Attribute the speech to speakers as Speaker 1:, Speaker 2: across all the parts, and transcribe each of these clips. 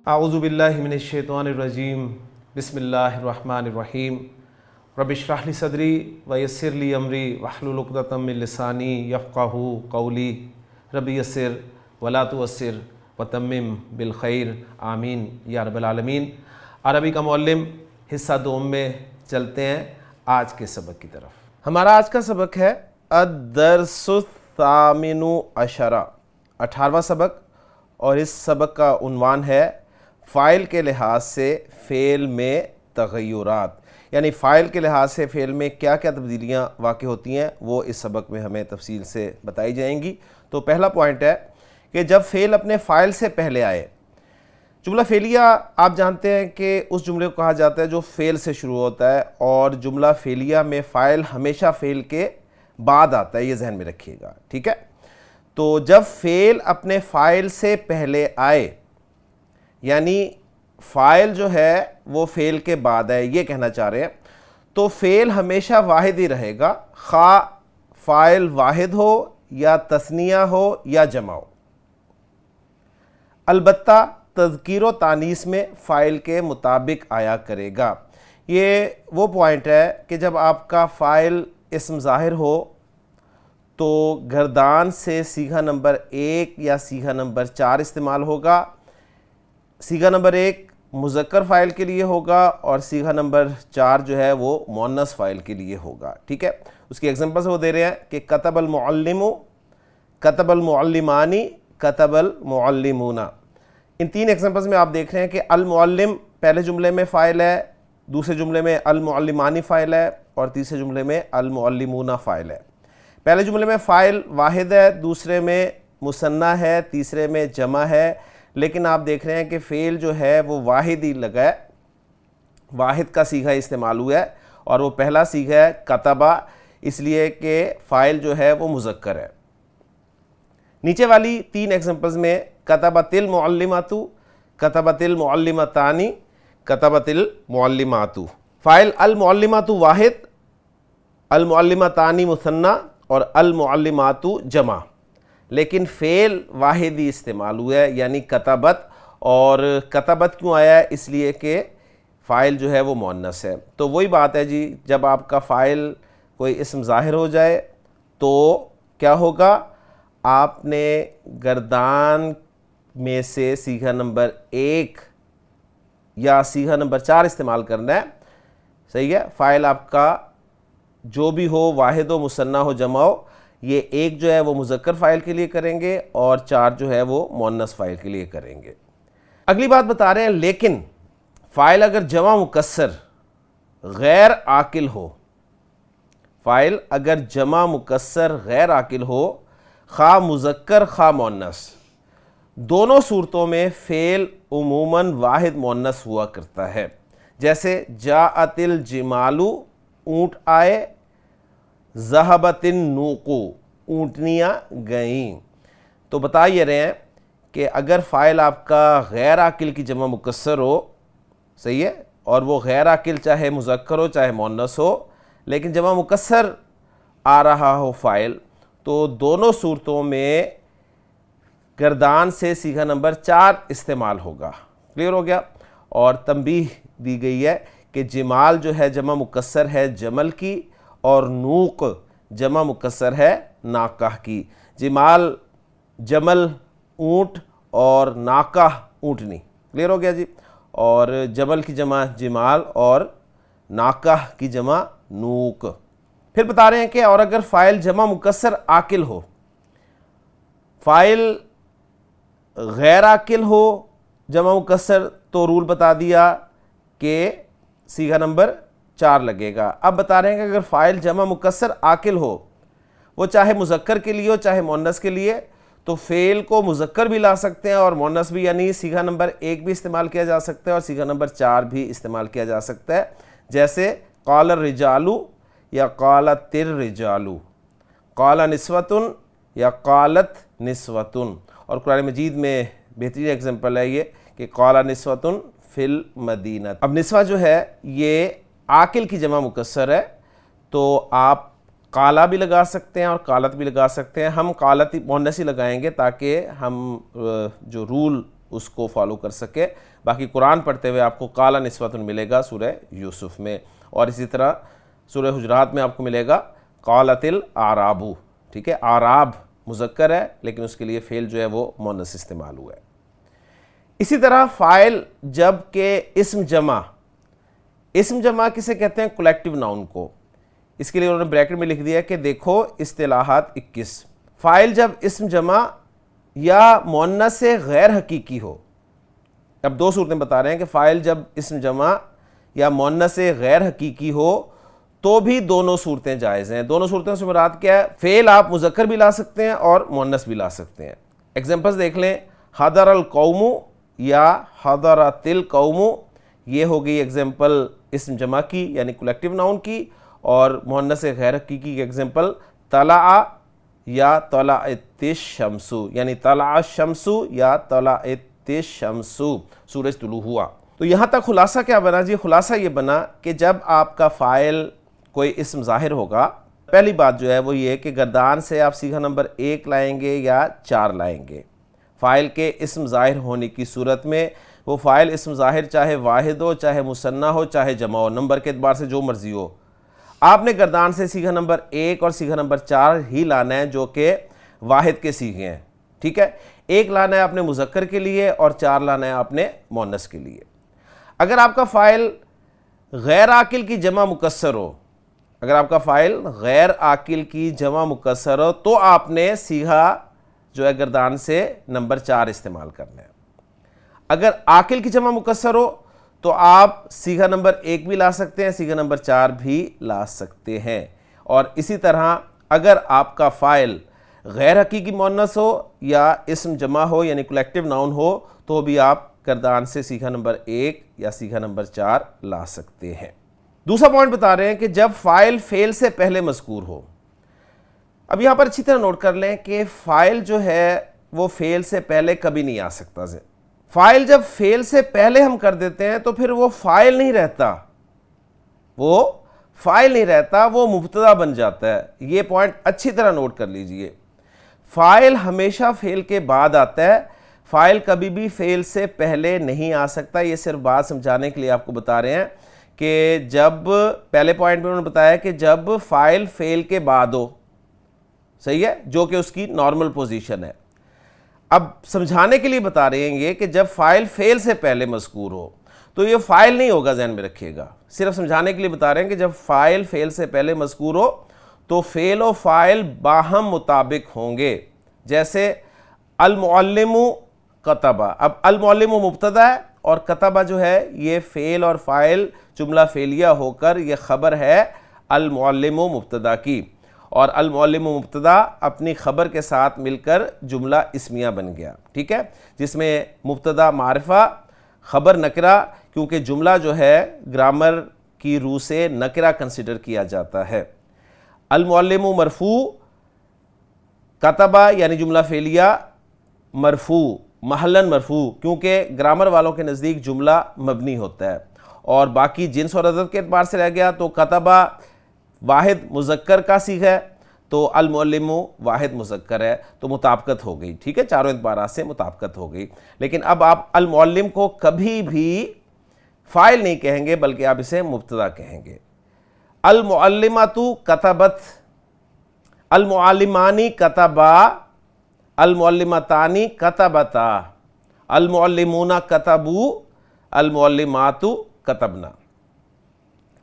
Speaker 1: اعوذ باللہ من الشیطان الرجیم بسم اللہ الرحمن الرحیم رب اشرح لی صدری ویسر لی امری واحلل عقدۃ من لسانی یفقہوا قولی رب یسر ولا تعسر وتمم بالخیر آمین یا رب العالمین۔ عربی کا معلم حصہ دوم میں چلتے ہیں آج کے سبق کی طرف۔ ہمارا آج کا سبق ہے الدرس الثامن عشر، 18واں سبق، اور اس سبق کا عنوان ہے فاعل کے لحاظ سے فعل میں تغیرات، یعنی فاعل کے لحاظ سے فعل میں کیا کیا تبدیلیاں واقع ہوتی ہیں وہ اس سبق میں ہمیں تفصیل سے بتائی جائیں گی۔ تو پہلا پوائنٹ ہے کہ جب فعل اپنے فاعل سے پہلے آئے، جملہ فعلیہ آپ جانتے ہیں کہ اس جملے کو کہا جاتا ہے جو فعل سے شروع ہوتا ہے، اور جملہ فعلیہ میں فاعل ہمیشہ فعل کے بعد آتا ہے، یہ ذہن میں رکھیے گا، ٹھیک ہے۔ تو جب فعل اپنے فاعل سے پہلے آئے، یعنی فاعل جو ہے وہ فعل کے بعد ہے، یہ کہنا چاہ رہے ہیں، تو فعل ہمیشہ واحد ہی رہے گا، خواہ فاعل واحد ہو یا تثنیہ ہو یا جمع ہو۔ البتہ تذکیر و تانیث میں فاعل کے مطابق آیا کرے گا۔ یہ وہ پوائنٹ ہے کہ جب آپ کا فاعل اسم ظاہر ہو تو گردان سے صیغہ نمبر 1 یا صیغہ نمبر 4 استعمال ہوگا۔ صیغہ نمبر 1 مذکر فاعل کے لیے ہوگا اور صیغہ نمبر 4 جو ہے وہ مؤنث فاعل کے لیے ہوگا، ٹھیک ہے۔ اس کی ایگزامپل وہ دے رہے ہیں کہ کتب المعلم، کتب المعلمان، کتب المعلمون۔ ان تین ایگزامپلز میں آپ دیکھ رہے ہیں کہ المعلم پہلے جملے میں فاعل ہے، دوسرے جملے میں المعلمان فاعل ہے، اور تیسرے جملے میں المعلمون فاعل ہے۔ پہلے جملے میں فاعل واحد ہے، دوسرے میں مثنیٰ ہے، تیسرے میں جمع ہے، لیکن آپ دیکھ رہے ہیں کہ فعل جو ہے وہ واحد ہی لگا ہے، واحد کا صیغہ استعمال ہوا ہے، اور وہ پہلا صیغہ ہے کتبہ، اس لیے کہ فاعل جو ہے وہ مذکر ہے۔ نیچے والی تین ایگزامپلز میں کتبت المعلمات، کتبت المعلمتان، کتبت المعلمات، فاعل المعلمات واحد، المعلمتان مثنیٰ اور المعلمات جمع، لیکن فعل واحد ہی استعمال ہوا ہے، یعنی کتبت۔ اور کتبت کیوں آیا ہے؟ اس لیے کہ فاعل جو ہے وہ مؤنث ہے۔ تو وہی بات ہے جی، جب آپ کا فاعل کوئی اسم ظاہر ہو جائے تو کیا ہوگا؟ آپ نے گردان میں سے صیغہ نمبر 1 یا صیغہ نمبر 4 استعمال کرنا ہے، صحیح ہے۔ فاعل آپ کا جو بھی ہو، واحد ہو، مثنیٰ ہو، جمع ہو، یہ 1 جو ہے وہ مذکر فاعل کے لیے کریں گے اور 4 جو ہے وہ مؤنث فاعل کے لیے کریں گے۔ اگلی بات بتا رہے ہیں، لیکن فاعل اگر جمع مکسر غیر عاقل ہو، فاعل اگر جمع مکسر غیر عاقل ہو، خواہ مذکر خواہ مؤنث، دونوں صورتوں میں فعل عموماً واحد مؤنث ہوا کرتا ہے۔ جیسے جاءت الجمال، اونٹ آئے، ذہبت النوق، اونٹنیاں گئیں۔ تو بتا یہ رہے ہیں کہ اگر فاعل آپ کا غیر عاقل کی جمع مکسر ہو، صحیح ہے، اور وہ غیر عاقل چاہے مذکر ہو چاہے مؤنث ہو، لیکن جمع مکسر آ رہا ہو فاعل، تو دونوں صورتوں میں گردان سے صیغہ نمبر 4 استعمال ہوگا۔ کلیئر ہو گیا؟ اور تنبیہ دی گئی ہے کہ جمال جو ہے جمع مکسر ہے جمل کی، اور نوق جمع مکسر ہے ناقہ کی۔ جمال جمل اونٹ اور ناقہ اونٹنی، کلیئر ہو گیا جی۔ اور جمل کی جمع جمال اور ناقہ کی جمع نوق۔ پھر بتا رہے ہیں کہ اور اگر فاعل جمع مکسر عاقل ہو، فاعل غیر عاقل ہو جمع مکسر، تو رول بتا دیا کہ صیغہ نمبر 4 لگے گا۔ اب بتا رہے ہیں کہ اگر فاعل جمع مکسر عاقل ہو، وہ چاہے مذکر کے لیے ہو چاہے مؤنث کے لیے، تو فعل کو مذکر بھی لا سکتے ہیں اور مؤنث بھی، یعنی صیغہ نمبر 1 بھی استعمال کیا جا سکتا ہے اور صیغہ نمبر 4 بھی استعمال کیا جا سکتا ہے۔ جیسے قال الرجال یا قالت الرجال، قال نسوۃ یا قالت نسوۃ۔ اور قرآن مجید میں بہترین ایگزامپل ہے یہ کہ قال نسوۃ فی المدینہ۔ اب نسوہ جو ہے یہ عاقل کی جمع مکسر ہے، تو آپ قالا بھی لگا سکتے ہیں اور قالت بھی لگا سکتے ہیں۔ ہم قالت مؤنث ہی لگائیں گے تاکہ ہم جو رول اس کو فالو کر سکے. باقی قرآن پڑھتے ہوئے آپ کو قال نسوۃ ملے گا سورہ یوسف میں, اور اسی طرح سورہ حجرات میں آپ کو ملے گا قالت الاعراب. ٹھیک ہے, اعراب مذکر ہے لیکن اس کے لیے فعل جو ہے وہ مؤنث استعمال ہوا ہے. اسی طرح فاعل جب کہ اسم جمع کسے کہتے ہیں؟ کلیکٹیو ناؤن کو. اس کے لیے انہوں نے بریکٹ میں لکھ دیا کہ دیکھو اصطلاحات 21. فاعل جب اسم جمع یا مؤنث سے غیر حقیقی ہو. اب دو صورتیں بتا رہے ہیں کہ فاعل جب اسم جمع یا مؤنث سے غیر حقیقی ہو تو بھی دونوں صورتیں جائز ہیں. دونوں صورتوں سے مراد کیا ہے؟ فعل آپ مذکر بھی لا سکتے ہیں اور مؤنث بھی لا سکتے ہیں. ایگزامپلز دیکھ لیں, حضر القوم یا حضرت القوم, یہ ہو گئی ایگزامپل اسم جمع کی یعنی کلیکٹیو ناؤن کی, اور مؤنث سے غیر حقیقی کی ایگزامپل طلع یا طلعت الشمس یعنی طلع الشمس یا طلعت الشمس, سورج طلوع ہوا. تو یہاں تک خلاصہ کیا بنا جی؟ خلاصہ یہ بنا کہ جب آپ کا فاعل کوئی اسم ظاہر ہوگا, پہلی بات جو ہے وہ یہ کہ گردان سے آپ صیغہ نمبر 1 لائیں گے یا 4 لائیں گے. فاعل کے اسم ظاہر ہونے کی صورت میں وہ فاعل اسم ظاہر چاہے واحد ہو, چاہے مثنیٰ ہو, چاہے جمع ہو, نمبر کے اعتبار سے جو مرضی ہو, آپ نے گردان سے صیغہ نمبر 1 اور صیغہ نمبر 4 ہی لانا ہے جو کہ واحد کے صیغے ہیں. ٹھیک ہے, 1 لانا ہے آپ نے مذکر کے لیے اور 4 لانا ہے آپ نے مؤنث کے لیے. اگر آپ کا فاعل غیر عاقل کی جمع مکسر ہو, اگر آپ کا فاعل غیر عاقل کی جمع مکسر ہو تو آپ نے صیغہ جو ہے گردان سے نمبر 4 استعمال کرنا ہے. اگر عاقل کی جمع مکسر ہو تو آپ صیغہ نمبر 1 بھی لا سکتے ہیں, صیغہ نمبر 4 بھی لا سکتے ہیں. اور اسی طرح اگر آپ کا فاعل غیر حقیقی مؤنث ہو یا اسم جمع ہو یعنی کلیکٹیو ناؤن ہو تو بھی آپ گردان سے صیغہ نمبر 1 یا صیغہ نمبر 4 لا سکتے ہیں. دوسرا پوائنٹ بتا رہے ہیں کہ جب فاعل فعل سے پہلے مذکور ہو. اب یہاں پر اچھی طرح نوٹ کر لیں کہ فاعل جو ہے وہ فعل سے پہلے کبھی نہیں آ سکتا. فاعل جب فعل سے پہلے ہم کر دیتے ہیں تو پھر وہ فاعل نہیں رہتا, وہ مبتدا بن جاتا ہے. یہ پوائنٹ اچھی طرح نوٹ کر لیجئے. فاعل ہمیشہ فعل کے بعد آتا ہے, فاعل کبھی بھی فعل سے پہلے نہیں آ سکتا. یہ صرف بات سمجھانے کے لیے آپ کو بتا رہے ہیں کہ جب پہلے پوائنٹ میں انہوں نے بتایا کہ جب فاعل فعل کے بعد ہو, صحیح ہے, جو کہ اس کی نارمل پوزیشن ہے. اب سمجھانے کے لیے بتا رہے ہیں یہ کہ جب فاعل فعل سے پہلے مذکور ہو تو یہ فاعل نہیں ہوگا, ذہن میں رکھیے گا. صرف سمجھانے کے لیے بتا رہے ہیں کہ جب فاعل فعل سے پہلے مذکور ہو تو فعل و فاعل باہم مطابق ہوں گے. جیسے المعلم کتبہ, اب المعلم مبتدا ہے اور کتبہ جو ہے یہ فعل اور فاعل جملہ فعلیہ ہو کر یہ خبر ہے المعلم مبتدا کی, اور المعلم مبتدا اپنی خبر کے ساتھ مل کر جملہ اسمیہ بن گیا. ٹھیک ہے, جس میں مبتدا معرفہ, خبر نکرہ, کیونکہ جملہ جو ہے گرامر کی روح سے نکرہ کنسیڈر کیا جاتا ہے. المعلم مرفوع, کتبہ یعنی جملہ فعلیہ مرفوع, محلاً مرفوع, کیونکہ گرامر والوں کے نزدیک جملہ مبنی ہوتا ہے. اور باقی جنس اور عدد کے اعتبار سے رہ گیا تو کتبہ واحد مذکر کا صیغہ ہے تو المعلم واحد مذکر ہے, تو مطابقت ہو گئی. ٹھیک ہے, چاروں اعتبارات سے مطابقت ہو گئی. لیکن اب آپ المعلم کو کبھی بھی فاعل نہیں کہیں گے بلکہ آپ اسے مبتدا کہیں گے. المعلمات کتبت, المعلمانی کتبا, المعلمتانی کتبتا, المعلمون کتبو, المعلمات کتبنا.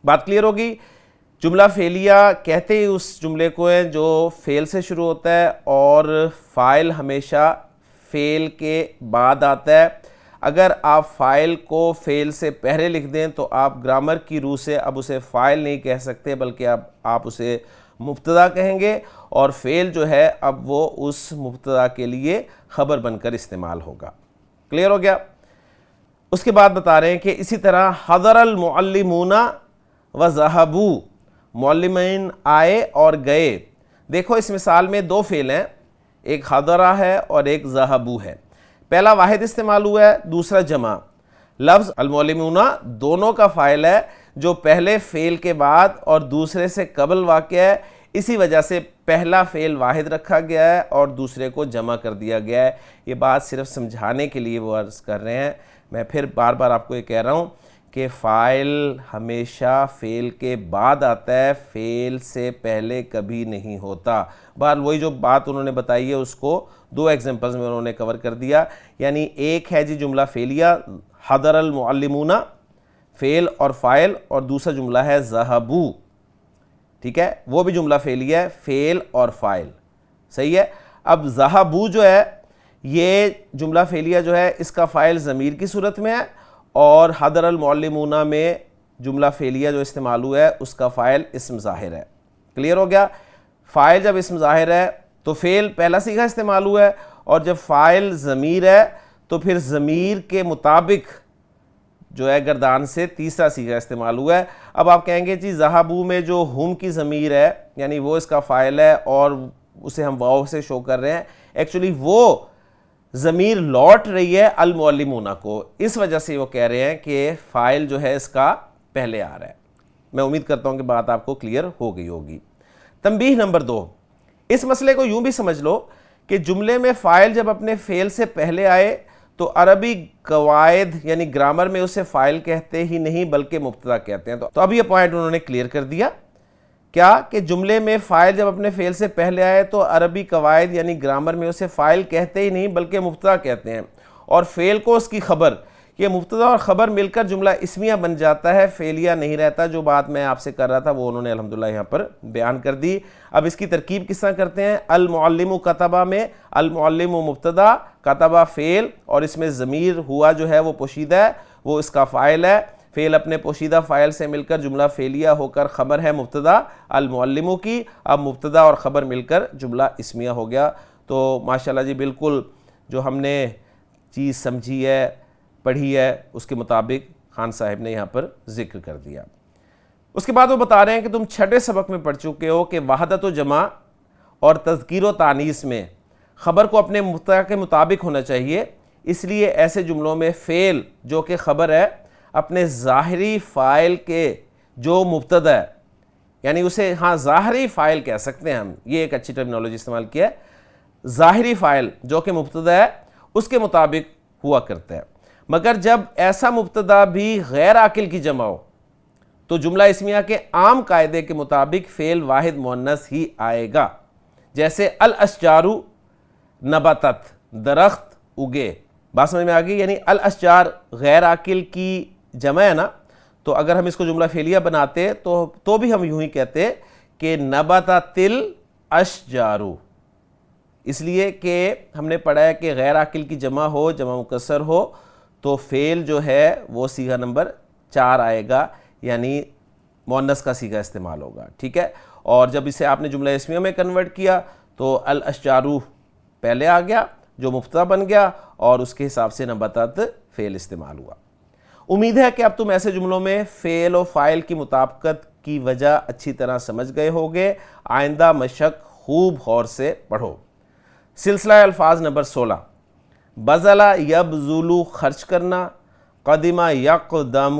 Speaker 1: بات کلیئر ہوگی؟ جملہ فعلیہ کہتے ہی اس جملے کو ہیں جو فعل سے شروع ہوتا ہے اور فاعل ہمیشہ فعل کے بعد آتا ہے. اگر آپ فاعل کو فعل سے پہلے لکھ دیں تو آپ گرامر کی روح سے اب اسے فاعل نہیں کہہ سکتے بلکہ اب آپ اسے مبتدا کہیں گے, اور فعل جو ہے اب وہ اس مبتدا کے لیے خبر بن کر استعمال ہوگا. کلیئر ہو گیا؟ اس کے بعد بتا رہے ہیں کہ اسی طرح حضر المعلمون وذهبوا, معلمین آئے اور گئے. دیکھو اس مثال میں 2 فعل ہیں, ایک حضرہ ہے اور ایک ذهبوا ہے. پہلا واحد استعمال ہوا ہے, دوسرا جمع. لفظ المعلمون دونوں کا فاعل ہے جو پہلے فعل کے بعد اور دوسرے سے قبل واقع ہے. اسی وجہ سے پہلا فعل واحد رکھا گیا ہے اور دوسرے کو جمع کر دیا گیا ہے. یہ بات صرف سمجھانے کے لیے وہ عرض کر رہے ہیں. میں پھر بار بار آپ کو یہ کہہ رہا ہوں کہ فاعل ہمیشہ فعل کے بعد آتا ہے, فعل سے پہلے کبھی نہیں ہوتا. بہرحال وہی جو بات انہوں نے بتائی ہے اس کو دو ایگزامپلز میں انہوں نے کور کر دیا. یعنی ایک ہے جی جملہ فعلیہ حضر المعلمون فعل اور فاعل, اور دوسرا جملہ ہے ذہبوا, ٹھیک ہے, وہ بھی جملہ فعلیہ ہے, فعل اور فاعل, صحیح ہے. اب ذہبوا جو ہے یہ جملہ فعلیہ جو ہے اس کا فاعل ضمیر کی صورت میں ہے, اور حضر المعلمون میں جملہ فعلیہ جو استعمال ہوا ہے اس کا فاعل اسم ظاہر ہے. کلیئر ہو گیا؟ فاعل جب اسم ظاہر ہے تو فعل پہلا صیغہ استعمال ہوا ہے, اور جب فاعل ضمیر ہے تو پھر ضمیر کے مطابق جو ہے گردان سے تیسرا صیغہ استعمال ہوا ہے. اب آپ کہیں گے جی ذہبوا میں جو ہم کی ضمیر ہے یعنی وہ اس کا فاعل ہے اور اسے ہم واو سے شو کر رہے ہیں, ایکچولی وہ ضمیر لوٹ رہی ہے المعلمون کو, اس وجہ سے وہ کہہ رہے ہیں کہ فاعل جو ہے اس کا پہلے آ رہا ہے. میں امید کرتا ہوں کہ بات آپ کو کلیئر ہو گئی ہوگی. تنبیہ نمبر 2, اس مسئلے کو یوں بھی سمجھ لو کہ جملے میں فاعل جب اپنے فعل سے پہلے آئے تو عربی قواعد یعنی گرامر میں اسے فاعل کہتے ہی نہیں بلکہ مبتدا کہتے ہیں. تو اب یہ پوائنٹ انہوں نے کلیئر کر دیا کیا کہ جملے میں فاعل جب اپنے فعل سے پہلے آئے تو عربی قواعد یعنی گرامر میں اسے فاعل کہتے ہی نہیں بلکہ مبتدا کہتے ہیں, اور فعل کو اس کی خبر, یہ مبتدا اور خبر مل کر جملہ اسمیہ بن جاتا ہے, فعلیہ نہیں رہتا. جو بات میں آپ سے کر رہا تھا وہ انہوں نے الحمدللہ یہاں پر بیان کر دی. اب اس کی ترکیب کس طرح کرتے ہیں؟ المعلم کتبہ میں المعلم مبتدا, کتبہ فعل, اور اس میں ضمیر ہوا جو ہے وہ پوشیدہ ہے, وہ اس کا فاعل ہے. فعل اپنے پوشیدہ فاعل سے مل کر جملہ فعلیہ ہو کر خبر ہے مبتدا المعلم کی, اب مبتدا اور خبر مل کر جملہ اسمیہ ہو گیا. تو ماشاءاللہ جی بالکل جو ہم نے چیز سمجھی ہے پڑھی ہے اس کے مطابق خان صاحب نے یہاں پر ذکر کر دیا. اس کے بعد وہ بتا رہے ہیں کہ تم چھٹے سبق میں پڑھ چکے ہو کہ وحدت و جمع اور تذکیر و تانیث میں خبر کو اپنے مبتدا کے مطابق ہونا چاہیے, اس لیے ایسے جملوں میں فعل جو کہ خبر ہے اپنے ظاہری فاعل کے جو مبتدا ہے, یعنی اسے ہاں ظاہری فاعل کہہ سکتے ہیں ہم, یہ ایک اچھی ٹرمینالوجی استعمال کیا ہے, ظاہری فاعل جو کہ مبتدا ہے اس کے مطابق ہوا کرتا ہے. مگر جب ایسا مبتدا بھی غیر عاقل کی جمع ہو تو جملہ اسمیہ کے عام قاعدے کے مطابق فعل واحد مؤنث ہی آئے گا. جیسے الاشجار نبتت, درخت اگے. بات سمجھ میں آ گئی؟ یعنی الاشجار غیر عاقل کی جمع ہے نا, تو اگر ہم اس کو جملہ فعلیہ بناتے تو بھی ہم یوں ہی کہتے کہ نبتت الاشجار, اس لیے کہ ہم نے پڑھا ہے کہ غیر عاقل کی جمع ہو, جمع مکسر ہو, تو فعل جو ہے وہ صیغہ نمبر 4 آئے گا, یعنی مؤنث کا صیغہ استعمال ہوگا, ٹھیک ہے. اور جب اسے آپ نے جملہ اسمیہ میں کنورٹ کیا تو الاشجار پہلے آ گیا جو مبتدا بن گیا, اور اس کے حساب سے نبتت فعل استعمال ہوا. امید ہے کہ اب تم ایسے جملوں میں فعل و فاعل کی مطابقت کی وجہ اچھی طرح سمجھ گئے ہوگے. آئندہ مشق خوب غور سے پڑھو. سلسلہ الفاظ نمبر 16, بذل یبذل خرچ کرنا, قدم یقدم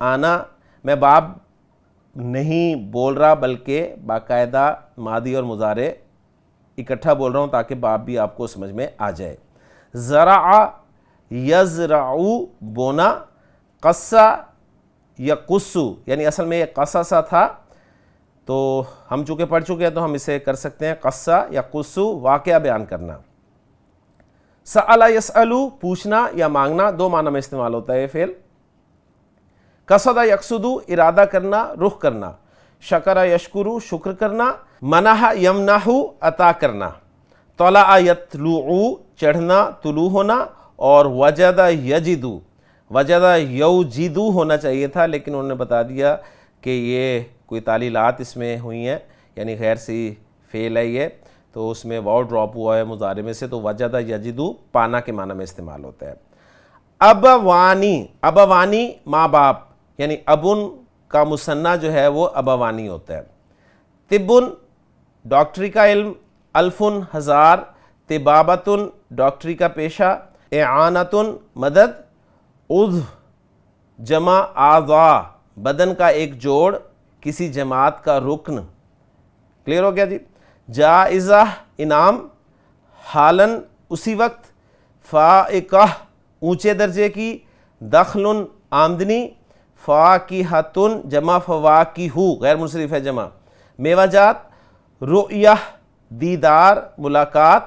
Speaker 1: آنا. میں باب نہیں بول رہا بلکہ باقاعدہ ماضی اور مضارع اکٹھا بول رہا ہوں تاکہ باب بھی آپ کو سمجھ میں آ جائے. زرع یزرع بونا, قصہ یقص, یعنی اصل میں یہ قصص تھا تو ہم چونکہ پڑھ چکے ہیں تو ہم اسے کر سکتے ہیں قصہ یقص, واقعہ بیان کرنا. سأل یسأل پوچھنا یا مانگنا, دو معنی میں استعمال ہوتا ہے یہ فعل. قصد یقصد ارادہ کرنا, رخ کرنا. شکر یشکر شکر کرنا. منح یمنح عطا کرنا. طلع یطلع چڑھنا طلوع ہونا, اور وجد یجد, وجد یوجد ہونا چاہیے تھا لیکن انہوں نے بتا دیا کہ یہ کوئی تعلیلات اس میں ہوئی ہیں, یعنی غیر سی فعل ہے یہ, تو اس میں واو ڈراپ ہوا ہے مضارع میں سے, تو وجد یجد پانا کے معنی میں استعمال ہوتا ہے. ابوانی, ابوانی ماں باپ, یعنی ابن کا مثنیٰ جو ہے وہ ابوانی ہوتا ہے. طبن ڈاکٹری کا علم, الفن ہزار, طبابتن ڈاکٹری کا پیشہ, اعانتن مدد, عضو جمع اعضاء بدن کا ایک جوڑ, کسی جماعت کا رکن, کلیئر ہو گیا جی. جائزہ انعام، حالن اسی وقت، فائقہ اونچے درجے کی، دخل آمدنی، فواکہۃ جمع فواکہ غیر منصرف ہے جمع میوہ جات، رؤیہ دیدار ملاقات،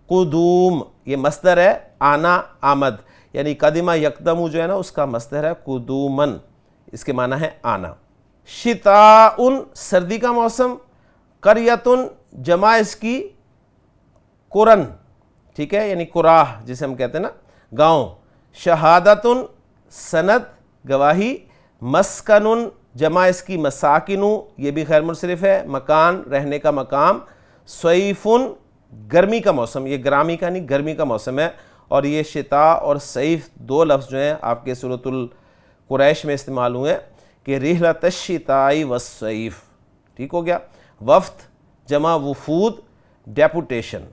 Speaker 1: قدوم یہ مصدر ہے آنا آمد، یعنی قدمہ یقدم جو ہے نا اس کا مصدر ہے قدومن، اس کے معنی ہے آنا. شتاء سردی کا موسم، قریۃ جمع اس کی قرن، ٹھیک ہے، یعنی قراہ جسے ہم کہتے ہیں نا گاؤں. شہادت سند گواہی، مسکن جمع اس کی مساکن، یہ بھی غیر منصرف ہے مکان رہنے کا مقام. صیف گرمی کا موسم، یہ گرامی کا نہیں گرمی کا موسم ہے، اور یہ شتاء اور صیف دو لفظ جو ہیں آپ کے سورۃ القریش میں استعمال ہوئے کہ رحلۃ الشتاء والصیف، ٹھیک ہو گیا. وفد جمع وفود ڈیپوٹیشن،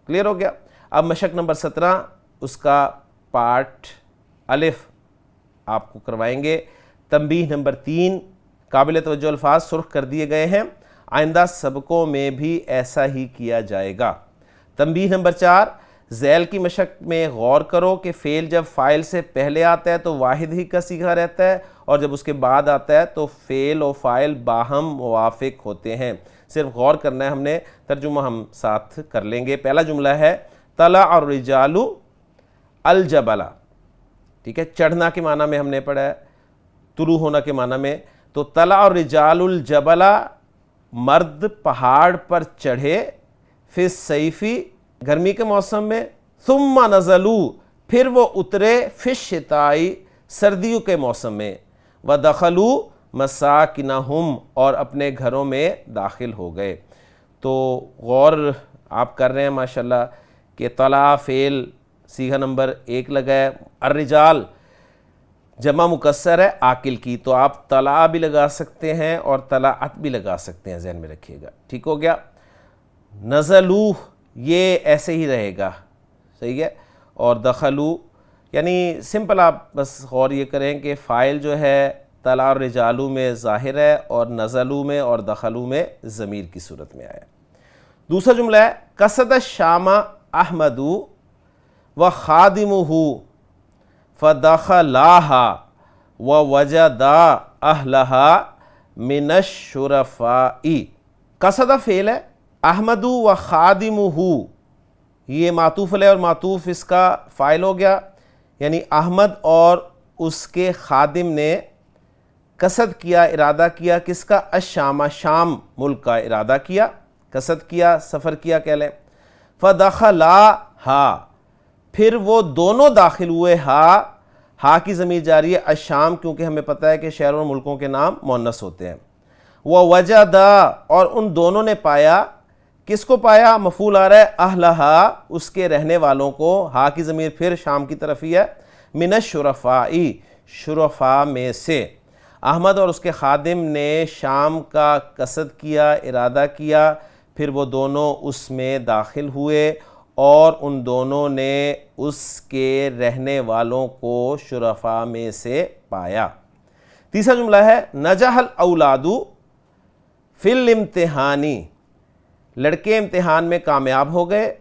Speaker 1: کلیئر ہو گیا. اب مشق نمبر 17 اس کا پارٹ الف آپ کو کروائیں گے. تنبیہ نمبر 3 قابل توجہ الفاظ سرخ کر دیے گئے ہیں، آئندہ سبقوں میں بھی ایسا ہی کیا جائے گا. تنبیہ نمبر 4 ذیل کی مشق میں غور کرو کہ فعل جب فاعل سے پہلے آتا ہے تو واحد ہی کا صیغہ رہتا ہے، اور جب اس کے بعد آتا ہے تو فعل و فاعل باہم موافق ہوتے ہیں. صرف غور کرنا ہے، ہم نے ترجمہ ہم ساتھ کر لیں گے. پہلا جملہ ہے طلع الرجال الجبل، ٹھیک ہے، چڑھنا کے معنی میں ہم نے پڑھا ہے، طلوع ہونا کے معنی میں. تو طلع الرجال الجبل مرد پہاڑ پر چڑھے، فی الصیف گرمی کے موسم میں، ثم نزلوا پھر وہ اترے، فی الشتاء سردیوں کے موسم میں، ودخلوا مساکنہم اور اپنے گھروں میں داخل ہو گئے. تو غور آپ کر رہے ہیں ماشاءاللہ کہ طلع فعل صیغہ نمبر 1 لگا ہے، الرجال جمع مکسر ہے عاقل کی، تو آپ طلع بھی لگا سکتے ہیں اور طلعت بھی لگا سکتے ہیں، ذہن میں رکھیے گا، ٹھیک ہو گیا. نزلوا یہ ایسے ہی رہے گا، صحیح ہے. اور دخلوا یعنی سمپل آپ بس غور یہ کریں کہ فاعل جو ہے طلع الرجال میں ظاہر ہے اور نزلوا میں اور دخلوا میں ضمیر کی صورت میں آیا. دوسرا جملہ ہے قصد الشام احمد وخادمہ فدخلاها ووجدا اہلها من الشرفاء. قصد فعل ہے، احمد وخادمہ یہ معطوف علیہ اور معطوف اس کا فاعل ہو گیا، یعنی احمد اور اس کے خادم نے قصد کیا، ارادہ کیا کس کا؟ الشام، شام ملک کا ارادہ کیا، قصد کیا، سفر کیا کہہ لیں. فدخلاها پھر وہ دونوں داخل ہوئے، ہا کی ضمیر جاری ہے، الشام کیونکہ ہمیں پتہ ہے کہ شہروں اور ملکوں کے نام مؤنث ہوتے ہیں. ووجدا اور ان دونوں نے پایا، کس کو پایا؟ مفعول آ رہا ہے اہلہا اس کے رہنے والوں کو، ہا کی ضمیر پھر شام کی طرف ہی ہے، من الشرفاء شرفاء میں سے. احمد اور اس کے خادم نے شام کا قصد کیا، ارادہ کیا، پھر وہ دونوں اس میں داخل ہوئے اور ان دونوں نے اس کے رہنے والوں کو شرفاء میں سے پایا. تیسرا جملہ ہے نجح الاولاد فی الامتحان لڑکے امتحان میں کامیاب ہو گئے.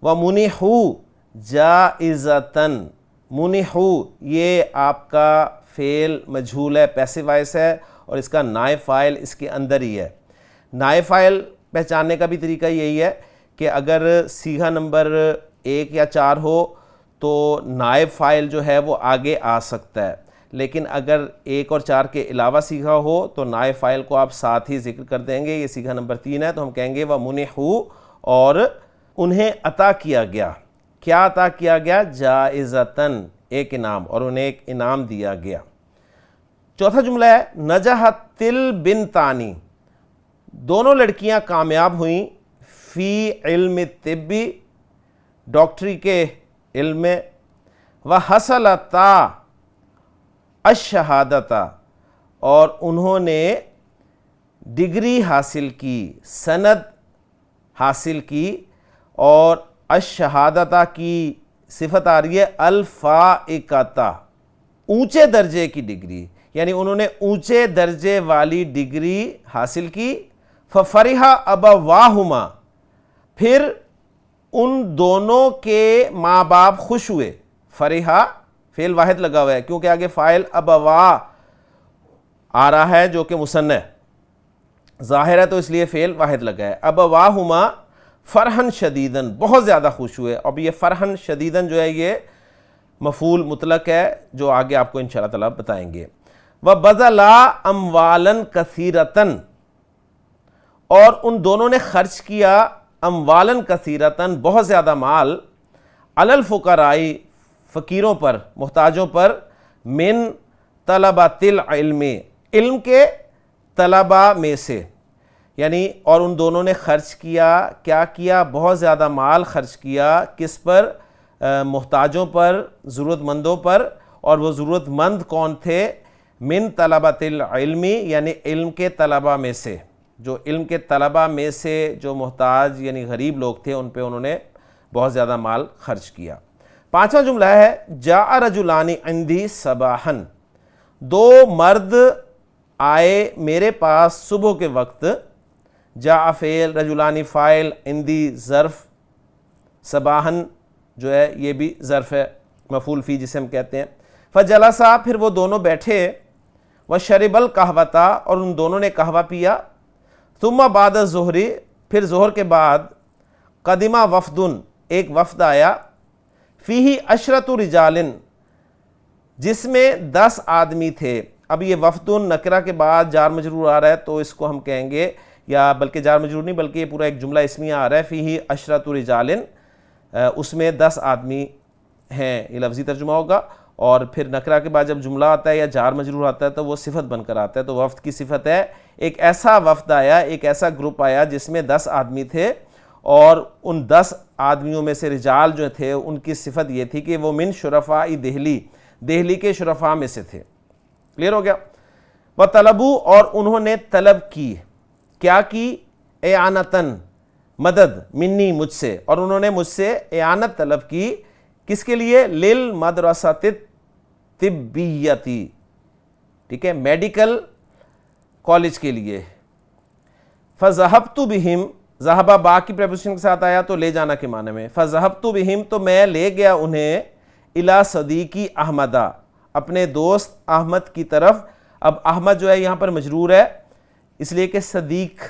Speaker 1: ومنحوا جائزۃً منحوا یہ آپ کا فعل مجہول ہے، پیسو وائس ہے، اور اس کا نائب فاعل اس کے اندر ہی ہے. نائب فاعل پہچاننے کا بھی طریقہ یہی ہے کہ اگر صیغہ نمبر 1 یا 4 ہو تو نائب فاعل جو ہے وہ آگے آ سکتا ہے، لیکن اگر 1 اور 4 کے علاوہ صیغہ ہو تو نائب فاعل کو آپ ساتھ ہی ذکر کر دیں گے. یہ صیغہ نمبر 3 ہے تو ہم کہیں گے وَمُنِحُوا اور انہیں عطا کیا گیا. کیا عطا کیا گیا؟ جائزتاً ایک انعام، اور انہیں ایک انعام دیا گیا. چوتھا جملہ ہے نجحت البنتان دونوں لڑکیاں کامیاب ہوئیں فی علم طبی ڈاکٹری کے علم میں، وحصلتا الشہادۃ اور انہوں نے ڈگری حاصل کی، سند حاصل کی، اور الشہادۃ کی صفت آ رہی ہے الفائقۃ اونچے درجے کی ڈگری، یعنی انہوں نے اونچے درجے والی ڈگری حاصل کی. ففرح ابواہما، پھر ان دونوں کے ماں باپ خوش ہوئے. فرحہ فعل واحد لگا ہوا ہے کیونکہ آگے فاعل ابوا آ رہا ہے جو کہ مثنی ظاہر ہے، تو اس لیے فعل واحد لگا ہے. ابواہما فرحن شدیدن، بہت زیادہ خوش ہوئے. اب یہ فرحن شدیدن جو ہے یہ مفعول مطلق ہے جو آگے آپ کو انشاءاللہ تعالیٰ بتائیں گے. وَبَذَلَا أَمْوَالًا كَثِيرَةً، اور ان دونوں نے خرچ کیا اموالن کثیرتاً، بہت زیادہ مال، علی الفقراء، فقیروں پر، محتاجوں پر، من طلبۃ العلم، علم کے طلباء میں سے. یعنی اور ان دونوں نے خرچ کیا، کیا کیا؟ بہت زیادہ مال خرچ کیا. کس پر؟ محتاجوں پر، ضرورت مندوں پر. اور وہ ضرورت مند کون تھے؟ من طلبۃ العلم، یعنی علم کے طلباء میں سے. جو علم کے طلباء میں سے جو محتاج یعنی غریب لوگ تھے ان پہ انہوں نے بہت زیادہ مال خرچ کیا. پانچواں جملہ ہے جاء رجلان عندی صباحا، دو مرد آئے میرے پاس صبح کے وقت. جاء فعل، رجلان فاعل، عندی ظرف، صباحا جو ہے یہ بھی ظرف ہے، مفعول فی جسے ہم کہتے ہیں. فجلسا، پھر وہ دونوں بیٹھے. وشرب القہوۃ، اور ان دونوں نے قہوہ پیا. ثم بعد الظہر، پھر ظہر کے بعد. قدم وفد، ایک وفد آیا. فیہ عشرۃ رجال، جس میں 10 آدمی تھے. اب یہ وفد نکرہ کے بعد جار مجرور آ رہا ہے تو اس کو ہم کہیں گے، یا بلکہ جار مجرور نہیں بلکہ یہ پورا ایک جملہ اسمیہ آ رہا ہے. فیہ عشرۃ رجال، اس میں 10 آدمی ہیں، یہ لفظی ترجمہ ہوگا. اور پھر نکرہ کے بعد جب جملہ آتا ہے یا جار مجرور آتا ہے تو وہ صفت بن کر آتا ہے. تو وفد کی صفت ہے ایک ایسا وفد آیا، ایک ایسا گروپ آیا جس میں 10 آدمی تھے. اور ان 10 آدمیوں میں سے رجال جو تھے ان کی صفت یہ تھی کہ وہ من شرفاء دہلی، دہلی کے شرفاء میں سے تھے. کلیئر ہو گیا؟ وطلبوا، اور انہوں نے طلب کی. کیا کی؟ اعانتاً، مدد، منی، مجھ سے. اور انہوں نے مجھ سے اعانت طلب کی. کس کے لیے؟ للمدرسۃ الطبیتی، ٹھیک ہے، میڈیکل کالج کے لیے. فذهبت بهم، ذهب با کی پریپوزیشن کے ساتھ آیا تو لے جانا کے معنی میں. فذهبت بهم، تو میں لے گیا انہیں. الی صدیقی احمد، اپنے دوست احمد کی طرف. اب احمد جو ہے یہاں پر مجرور ہے اس لیے کہ صدیق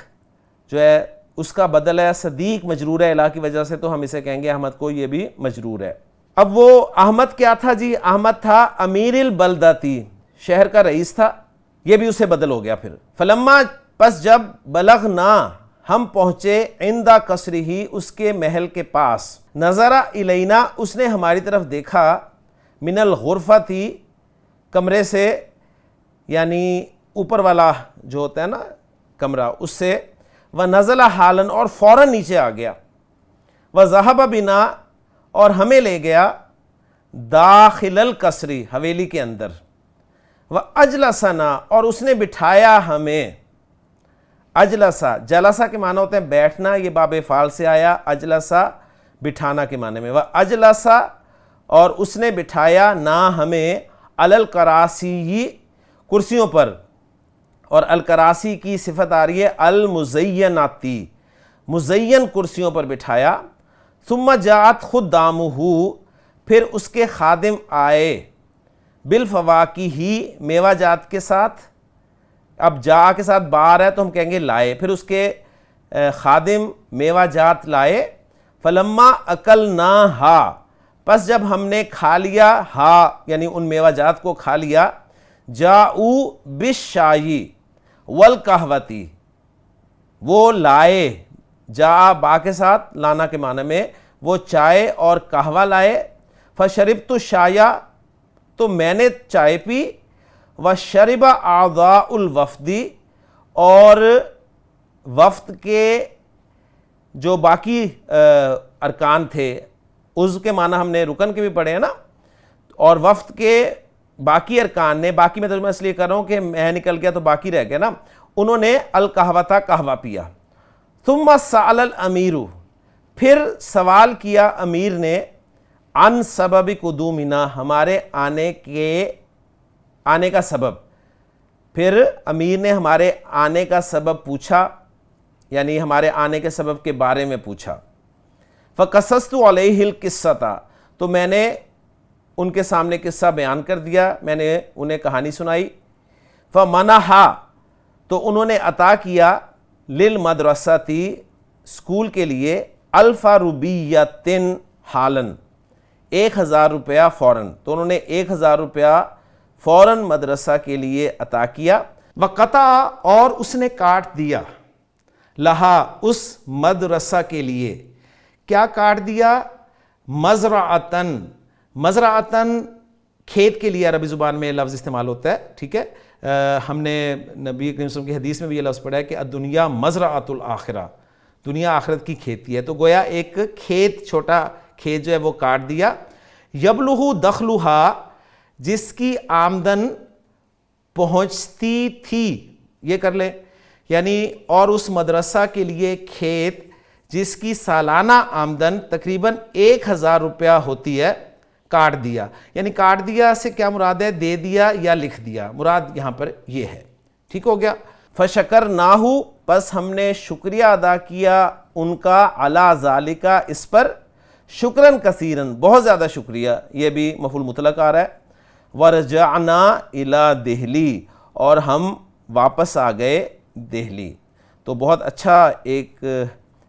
Speaker 1: جو ہے اس کا بدل ہے، صدیق مجرور ہے الی کی وجہ سے، تو ہم اسے کہیں گے احمد کو، یہ بھی مجرور ہے. اب وہ احمد کیا تھا جی؟ احمد تھا امیر البلدتی، شہر کا رئیس تھا. یہ بھی اسے بدل ہو گیا پھر. فلما، پس جب، بلغنا، ہم پہنچے، عند قصرہ، اس کے محل کے پاس. نظر الینا، اس نے ہماری طرف دیکھا. من الغرفۃ، کمرے سے، یعنی اوپر والا جو ہوتا ہے نا کمرہ، اس سے. ونزل حالا، اور فوراً نیچے آ گیا. وذهب بنا، اور ہمیں لے گیا. داخل القصر، حویلی کے اندر. وَأَجْلَسَنَا، اور اس نے بٹھایا ہمیں. اجلسا، جلسہ کے معنی ہوتے ہیں بیٹھنا، یہ باب فعل سے آیا. اجلسا بٹھانا کے معنی میں. وَأَجْلَسَ، اور اس نے بٹھایا نہ ہمیں. عَلَى الْكَرَاسِيِّ، کرسیوں پر. اور الکراسی کی صفت آ رہی ہے المزیناتی، مزین کرسیوں پر بٹھایا. ثم جاءت خدامہ، پھر اس کے خادم آئے. بالفواکہ، میوہ جات کے ساتھ. اب جا کے ساتھ بار ہے تو ہم کہیں گے لائے. پھر اس کے خادم میوہ جات لائے. فلما اکلناہا، پس جب ہم نے کھا لیا، ہا یعنی ان میوہ جات کو کھا لیا. جاؤ بالشائی والقہوتی، وہ لائے. جا با کے ساتھ لانا کے معنی میں، وہ چائے اور قہوہ لائے. فشربت الشایا، تو میں نے چائے پی. وشرب اعضاء الوفد، اور وفد کے جو باقی ارکان تھے، عضو کے معنی ہم نے رکن کے بھی پڑھے ہیں نا، اور وفد کے باقی ارکان نے، باقی میں ترجمہ اس لیے کر رہا ہوں کہ میں نکل گیا تو باقی رہ گیا نا، انہوں نے القہوۃ، قہوہ پیا. ثم سأل الامیر، پھر سوال کیا امیر نے. عن سبب قدومنا، ہمارے آنے کا سبب. پھر امیر نے ہمارے آنے کا سبب پوچھا. یعنی ہمارے آنے کے سبب کے بارے میں پوچھا. فقصصت علیہ القصۃ، تو میں نے ان کے سامنے قصہ بیان کر دیا، میں نے انہیں کہانی سنائی. فمنحا، تو انہوں نے عطا کیا، للمدرسۃ، اسکول کے لیے، 1000 روبیۃ حالاً، 1000 روپیہ فوراً. تو انہوں نے 1000 روپیہ فوراً مدرسہ کے لیے عطا کیا. وقطع، اور اس نے کاٹ دیا، لہا، اس مدرسہ کے لیے. کیا کاٹ دیا؟ مزرعتن. مزرعتن کھیت کے لیے عربی زبان میں لفظ استعمال ہوتا ہے، ٹھیک ہے. ہم نے نبی کریم صلی اللہ علیہ وسلم کی حدیث میں بھی یہ لفظ پڑھا ہے کہ الدنیا مزرعۃ الآخرہ، دنیا آخرت کی کھیتی ہے. تو گویا ایک کھیت، چھوٹا کھیت جو ہے وہ کاٹ دیا. یبلغ دخلھا، جس کی آمدن پہنچتی تھی، یہ کر لیں، یعنی اور اس مدرسہ کے لیے کھیت جس کی سالانہ آمدن تقریباً 1000 روپیہ ہوتی ہے، کاٹ دیا. یعنی کاٹ دیا سے کیا مراد ہے؟ دے دیا یا لکھ دیا، مراد یہاں پر یہ ہے. ٹھیک ہو گیا. فشکرناہ، پس ہم نے شکریہ ادا کیا ان کا، علی ذالک، اس پر، شکراً کثیراً، بہت زیادہ شکریہ. یہ بھی مفعول مطلق آ رہا ہے. ورجعنا الی دہلی، اور ہم واپس آ گئے دہلی. تو بہت اچھا ایک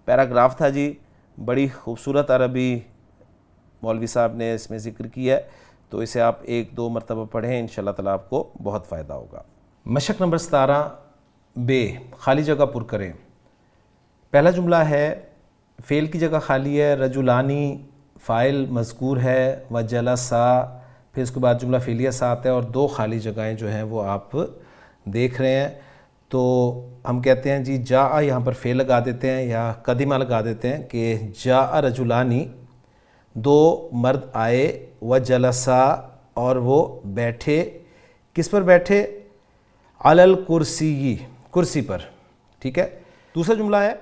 Speaker 1: پیراگراف تھا جی، بڑی خوبصورت عربی مولوی صاحب نے اس میں ذکر کیا ہے. تو اسے آپ 1-2 مرتبہ پڑھیں، انشاءاللہ تعالیٰ آپ کو بہت فائدہ ہوگا. مشق نمبر 17 بے، خالی جگہ پر کریں. پہلا جملہ ہے فعل کی جگہ خالی ہے، رجلانی فاعل مذکور ہے، وجلسا، پھر اس کے بعد جملہ فعلیہ ساتھ ہے، اور 2 خالی جگہیں جو ہیں وہ آپ دیکھ رہے ہیں. تو ہم کہتے ہیں جی جاء، یہاں پر فعل لگا دیتے ہیں یا قدمہ لگا دیتے ہیں کہ جاء رجلانی، 2 مرد آئے، وجلسا، اور وہ بیٹھے. کس پر بیٹھے؟ علی الکرسی، کرسی پر. ٹھیک ہے. دوسرا جملہ ہے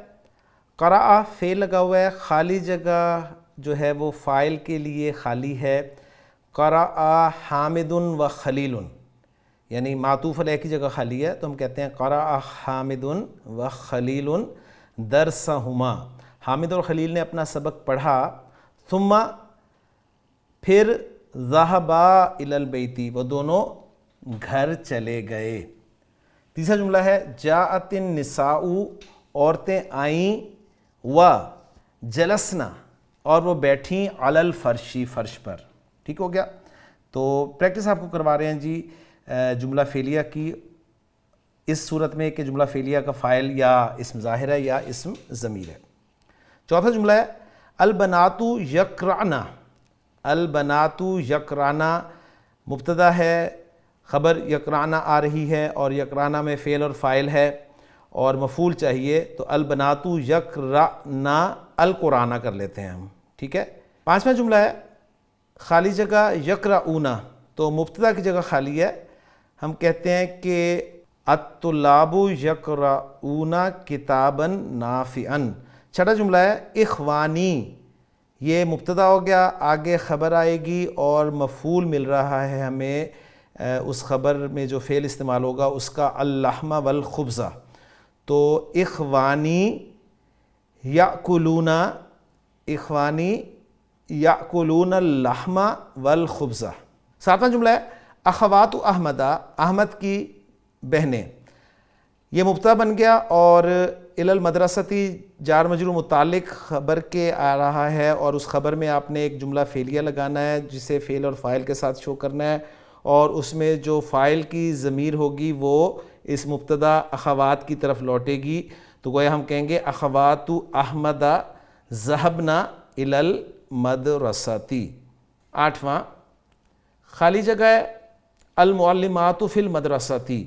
Speaker 1: قرأ، فعل لگا ہوا ہے، خالی جگہ جو ہے وہ فاعل کے لیے خالی ہے. قرأ حامد و خلیل، یعنی معطوف علیہ کی جگہ خالی ہے، تو ہم کہتے ہیں قرأ حامد و خلیل درسہما، حامد اور خلیل نے اپنا سبق پڑھا. ثم، پھر، ذہبا الی البیت، وہ دونوں گھر چلے گئے. تیسرا جملہ ہے جاءت النساء، عورتیں آئیں، و جلسنا، اور وہ بیٹھیں، علی الفرش، فرش پر. ٹھیک ہو گیا. تو پریکٹس آپ کو کروا رہے ہیں جی جملہ فعلیہ کی، اس صورت میں کہ جملہ فعلیہ کا فاعل یا اسم ظاہر ہے یا اسم ضمیر ہے. چوتھا جملہ ہے البنات یقرعنا. البنات یقرعنا مبتدا ہے، خبر یقرعنا آ رہی ہے، اور یقرعنا میں فعل اور فاعل ہے اور مفعول چاہیے، تو البنات یقرعنا القرآن کر لیتے ہیں ہم. ٹھیک ہے. پانچواں جملہ ہے خالی جگہ یقرؤون، تو مبتدا کی جگہ خالی ہے، ہم کہتے ہیں کہ الطلاب یقرؤون کتابا نافعا. چھٹا جملہ ہے اخوانی، یہ مبتدا ہو گیا، آگے خبر آئے گی اور مفعول مل رہا ہے ہمیں اس خبر میں جو فعل استعمال ہوگا اس کا، اللحم والخبز. تو اخوانی یاکلون، اخوانی یاکلون اللحم والخبز. ساتواں جملہ ہے اخوات احمدہ، احمد کی بہنیں. یہ مبتدا بن گیا اور الی المدرستی جار مجرور متعلق خبر کے آ رہا ہے، اور اس خبر میں آپ نے ایک جملہ فعلیہ لگانا ہے جسے فعل اور فاعل کے ساتھ شو کرنا ہے، اور اس میں جو فاعل کی ضمیر ہوگی وہ اس مبتدا اخوات کی طرف لوٹے گی. تو گویا ہم کہیں گے اخوات احمد ذهبنا الی المدرستی. آٹھواں خالی جگہ ہے المعلمات فی المدرستی،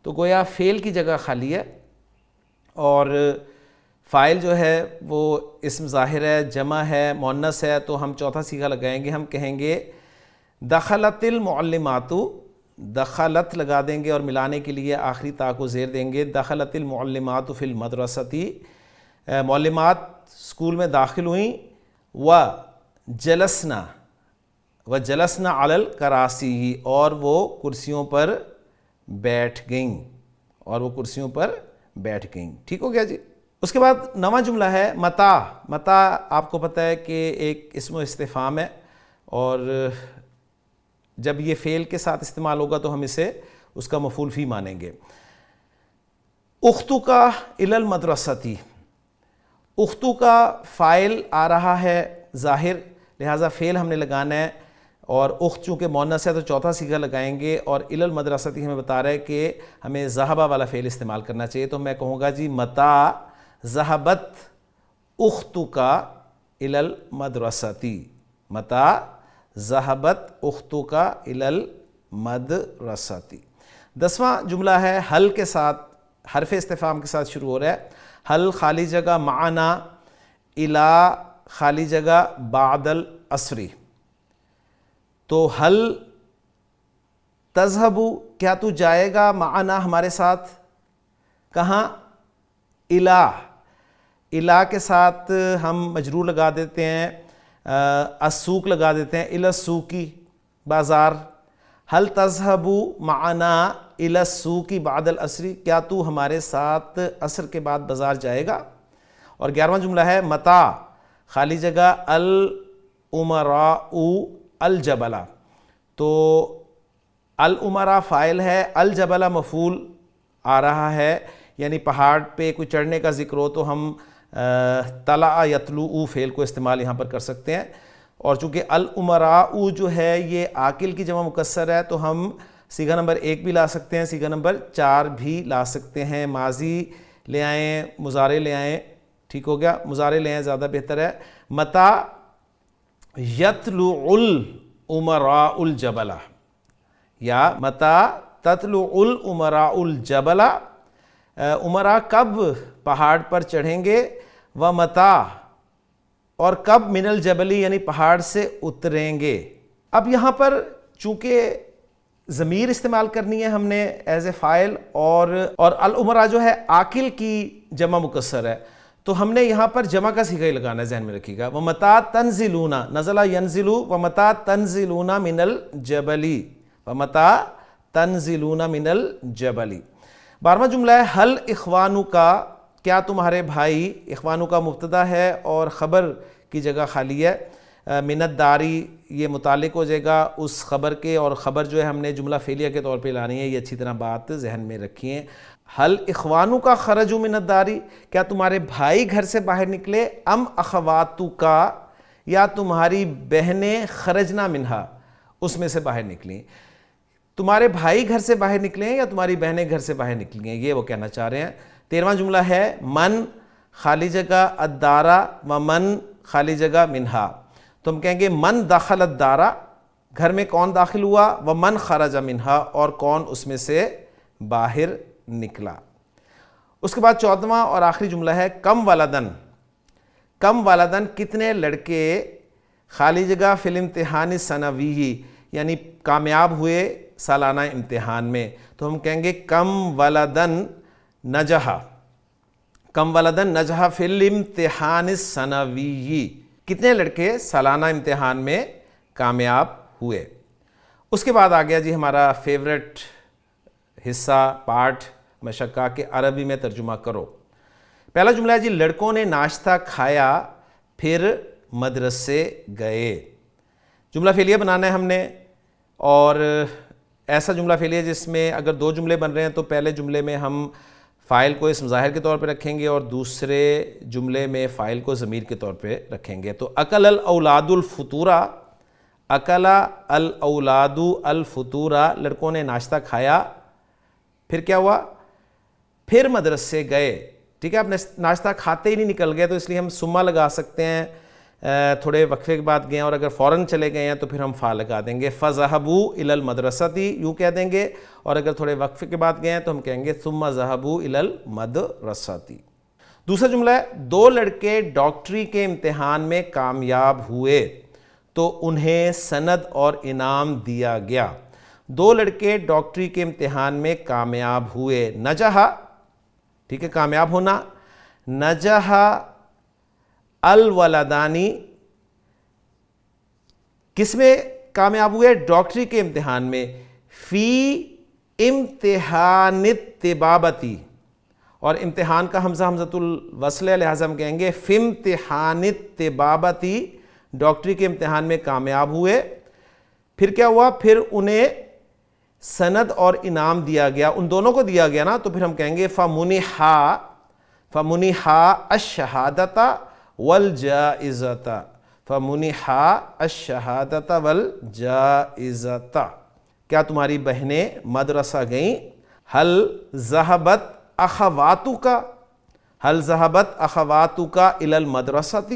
Speaker 1: تو گویا فعل کی جگہ خالی ہے اور فاعل جو ہے وہ اسم ظاہر ہے، جمع ہے، مؤنث ہے، تو ہم چوتھا صیغہ لگائیں گے، ہم کہیں گے دخلت المعلمات، دخلت لگا دیں گے اور ملانے کے لیے آخری تا کو زیر دیں گے، دخلت المعلمات فی المدرستی، معلمات اسکول میں داخل ہوئیں، و جلسنا، و جلسنا علی الکراسی، اور وہ کرسیوں پر بیٹھ گئیں، اور وہ کرسیوں پر بیٹھ گئیں. ٹھیک ہو گیا جی. اس کے بعد 9واں جملہ ہے متا. متا آپ کو پتہ ہے کہ ایک اسم و استفہام ہے، اور جب یہ فعل کے ساتھ استعمال ہوگا تو ہم اسے اس کا مفعول فی مانیں گے. اختک الی المدرسۃ، اختک کا فاعل آ رہا ہے ظاہر، لہٰذا فعل ہم نے لگانا ہے، اور اخت چونکہ مؤنث ہے تو چوتھا صیغہ لگائیں گے، اور الی المدرسۃ ہمیں بتا رہا ہے کہ ہمیں ذہبہ والا فعل استعمال کرنا چاہیے. تو میں کہوں گا جی متا ذہبت اختک الی المدرسۃ، متا ذہبت اختک الی المدرسۃ. 10واں جملہ ہے حل کے ساتھ، حرف استفہام کے ساتھ شروع ہو رہا ہے. حل خالی جگہ معنا، الی خالی جگہ بعد العصر. تو حل تذہب، کیا تو جائے گا معنا ہمارے ساتھ، کہاں، الی. الی کے ساتھ ہم مجرور لگا دیتے ہیں، السوق لگا دیتے ہیں، الی السوق بازار. حل تذہب معنا الی السوق بعد العصر، کیا تو ہمارے ساتھ عصر کے بعد بازار جائے گا. اور 11واں جملہ ہے متا خالی جگہ الامراء الجبل. تو الامراء فاعل ہے، الجبل مفعول آ رہا ہے، یعنی پہاڑ پہ کوئی چڑھنے کا ذکر ہو تو ہم طلع یطلع فعل کو استعمال یہاں پر کر سکتے ہیں. اور چونکہ الامراء جو ہے یہ عاقل کی جمع مکسر ہے تو ہم صیغہ نمبر 1 بھی لا سکتے ہیں، صیغہ نمبر 4 بھی لا سکتے ہیں. ماضی لے آئیں، مضارع لے آئیں، ٹھیک ہو گیا، مضارع لے آئیں زیادہ بہتر ہے. متا یطلع الامراء الجبل، یا متا تطلع الامراء الجبل، امراء کب پہاڑ پر چڑھیں گے، و متا اور کب من الجبل یعنی پہاڑ سے اتریں گے. اب یہاں پر چونکہ ضمیر استعمال کرنی ہے ہم نے ایز اے فاعل، اور الامراء جو ہے عاقل کی جمع مکسر ہے، تو ہم نے یہاں پر جمع کا صیغہ ہی لگانا ہے، ذہن میں رکھیے گا. وَمَتَىٰ تَنزِلُونَ، نزلہ ينزل، وَمَتَىٰ تَنزِلُونَ مِنَ الْجَبَلِ، وَمَتَىٰ تَنزِلُونَ مِنَ الْجَبَلِ. 12واں جملہ ہے حل اخوانک، کیا تمہارے بھائی، اخوانک کا مبتدا ہے اور خبر کی جگہ خالی ہے. من الداری یہ متعلق ہو جائے گا اس خبر کے، اور خبر جو ہے ہم نے جملہ فعلیہ کے طور پہ لانی ہے، یہ اچھی طرح بات ذہن میں رکھیں. حل اخوانک خرجوا من الداری، کیا تمہارے بھائی گھر سے باہر نکلے، ام اخواتک یا تمہاری بہنیں خرجنا منہا اس میں سے باہر نکلیں. تمہارے بھائی گھر سے باہر نکلیں یا تمہاری بہنیں گھر سے باہر نکلیں، یہ وہ کہنا چاہ رہے ہیں. 13واں جملہ ہے من خالی جگہ الدارا و من خالی جگہ منہا. تو ہم کہیں گے من دخل الدارا، گھر میں کون داخل ہوا، و من خرج منہا اور کون اس میں سے باہر نکلا. اس کے بعد 14واں اور آخری جملہ ہے کم ولدن. کم ولدن کتنے لڑکے، خالی جگہ فی الامتحان السنوی یعنی کامیاب ہوئے سالانہ امتحان میں. تو ہم کہیں گے کم ولدن نجح، کم ولدن نجح فی الامتحان السنوی، کتنے لڑکے سالانہ امتحان میں کامیاب ہوئے. اس کے بعد آ گیا جی ہمارا فیوریٹ حصہ پارٹ، مشقہ کہ عربی میں ترجمہ کرو. پہلا جملہ ہے جی لڑکوں نے ناشتہ کھایا پھر مدرسے گئے. جملہ فعلیہ بنانا ہے ہم نے، اور ایسا جملہ فعلیہ جس میں اگر 2 جملے بن رہے ہیں تو پہلے جملے میں ہم فاعل کو اسم ظاہر کے طور پہ رکھیں گے اور دوسرے جملے میں فاعل کو ضمیر کے طور پہ رکھیں گے. تو اکل الاولاد الفطورا، اکلا الاولاد الفطورا، لڑکوں نے ناشتہ کھایا، پھر کیا ہوا، پھر مدرسے گئے. ٹھیک ہے، آپ ناشتہ کھاتے ہی نہیں نکل گئے تو اس لیے ہم ثم لگا سکتے ہیں، تھوڑے وقفے کے بعد گئے اور اگر فوراً چلے گئے ہیں تو پھر ہم فا لگا دیں گے، فَذَهَبُوا إِلَى الْمَدْرَسَةِ یوں کہہ دیں گے، اور اگر تھوڑے وقفے کے بعد گئے ہیں تو ہم کہیں گے ثُمَّ ذَهَبُوا إِلَى الْمَدْرَسَةِ. دوسرا جملہ ہے 2 لڑکے ڈاکٹری کے امتحان میں کامیاب ہوئے تو انہیں سند اور انعام دیا گیا. 2 لڑکے ڈاکٹری کے امتحان میں کامیاب ہوئے. نجح، ٹھیک ہے، کامیاب ہونا. نجح الولدانی، کس میں کامیاب ہوئے، ڈاکٹری کے امتحان میں. فی امتحان الطبابتی، اور امتحان کا حمزہ حمزۃ الوصل ہے، لہٰذا ہم کہیں گے فامتحان الطبابتی، ڈاکٹری کے امتحان میں کامیاب ہوئے. پھر کیا ہوا؟ پھر انہیں سند اور انعام دیا گیا، ان دونوں کو دیا گیا نا، تو پھر ہم کہیں گے فمنحا الشہادۃ والجائزۃ، فمنحا الشہادۃ والجائزۃ. کیا تمہاری بہنیں مدرسہ گئیں؟ حل ذہبت اخواتک، حل ذہبت اخواتک الی المدرسۃ.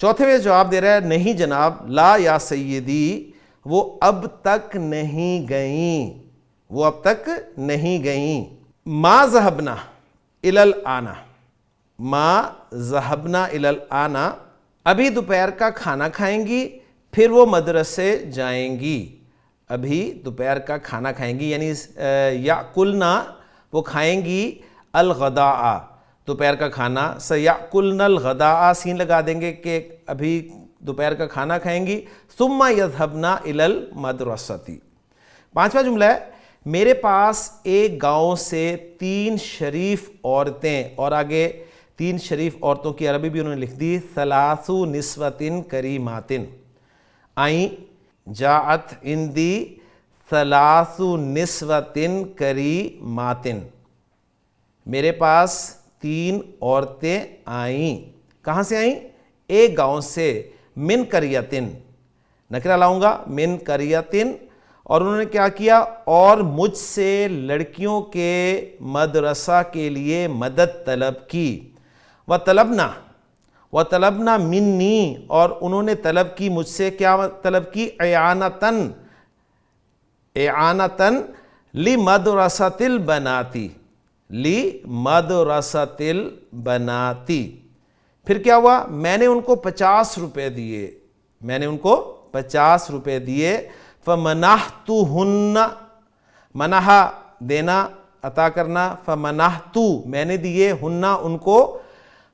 Speaker 1: چوتھے میں جواب دے رہا ہے نہیں جناب، لا یا سیدی، وہ اب تک نہیں گئیں، وہ اب تک نہیں گئیں. ما ذہبنا الی الآن، ما ذہبنا الی الآن، ابھی دوپہر کا کھانا کھائیں گی پھر وہ مدرسے جائیں گی. ابھی دوپہر کا کھانا کھائیں گی یعنی یاکلنا، وہ کھائیں گی الغداء، دوپہر کا کھانا. سیاکلن الغداء، سین لگا دیں گے کہ ابھی دوپہر کا کھانا کھائیں گی. ثم یذهبن الی المدرسۃ. پانچواں جملہ ہے میرے پاس ایک گاؤں سے 3 شریف عورتیں، اور آگے 3 شریف عورتوں کی عربی بھی انہوں نے لکھ دی، ثلاث نسوۃ کریمات آئیں. جاءت عندی ثلاث نسوۃ کریمات، میرے پاس 3 عورتیں آئیں. کہاں سے آئیں؟ ایک گاؤں سے. من قریتن، نکرہ لاؤں گا، من قریتن. اور انہوں نے کیا کیا؟ اور مجھ سے لڑکیوں کے مدرسہ کے لیے مدد طلب کی. وطلبنا منی، اور انہوں نے طلب کی مجھ سے، کیا طلب کی؟ اعانتن لمدرسۃ البنات، لمدرسۃ البنات. پھر کیا ہوا؟ میں نے ان کو 50 روپے دیے، میں نے ان کو 50 روپے دیے. فمنحتہن، منحا دینا، عطا کرنا، فمنحت میں نے دیے، ہننا ان کو،